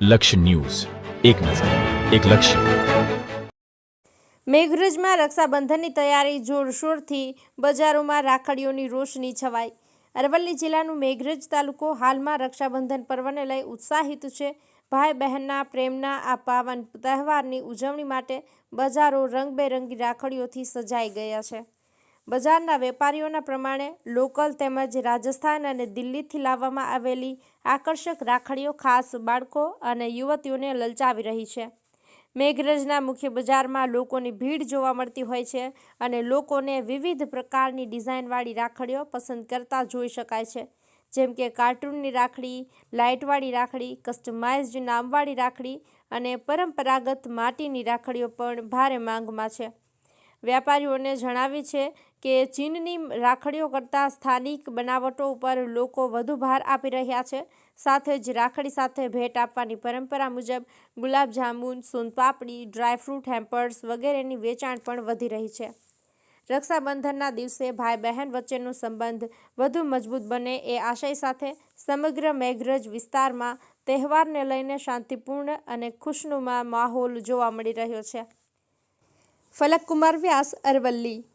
લક્ષ્ય ન્યૂઝ, એક નજર, એક લક્ષ્ય. મેઘરજમાં રક્ષાબંધનની તૈયારી જોરશોરથી, બજારોમાં રાખડીઓની રોશની છવાઈ. અરવલ્લી જિલ્લાનું મેઘરજ તાલુકો હાલમાં રક્ષાબંધન પર્વને લઈ ઉત્સાહિત છે. ભાઈ બહેનના પ્રેમના આ પાવન તહેવારની ઉજવણી માટે બજારો રંગબેરંગી રાખડીઓથી સજાઈ ગયા છે. બજારના વેપારીઓના પ્રમાણે લોકલ તેમજ રાજસ્થાન અને દિલ્હીથી લાવવામાં આવેલી આકર્ષક રાખડીઓ ખાસ બાળકો અને યુવતીઓને લલચાવી રહી છે. મેઘરજના મુખ્ય બજારમાં લોકોની ભીડ જોવા મળતી હોય છે અને લોકોને વિવિધ પ્રકારની ડિઝાઇનવાળી રાખડીઓ પસંદ કરતા જોઈ શકાય છે. જેમ કે કાર્ટૂનની રાખડી, લાઇટવાળી રાખડી, કસ્ટમાઇઝ્ડ નામવાળી રાખડી અને પરંપરાગત માટીની રાખડીઓ પણ ભારે માંગમાં છે. વેપારીઓને જણાવ્યું છે કે ચીનની રાખડીઓ કરતાં સ્થાનિક બનાવટો ઉપર લોકો વધુ ભાર આપી રહ્યા છે. સાથે જ રાખડી સાથે ભેટ આપવાની પરંપરા મુજબ ગુલાબજામુન, સોનપાપડી, ડ્રાયફ્રૂટ હેમ્પર્સ વગેરેની વેચાણ પણ વધી રહી છે. રક્ષાબંધનના દિવસે ભાઈ બહેન વચ્ચેનો સંબંધ વધુ મજબૂત બને એ આશય સાથે સમગ્ર મેઘરજ વિસ્તારમાં તહેવારને લઈને શાંતિપૂર્ણ અને ખુશનુમા માહોલ જોવા મળી રહ્યો છે. ફલક કુમાર વ્યાસ, અરવલ્લી.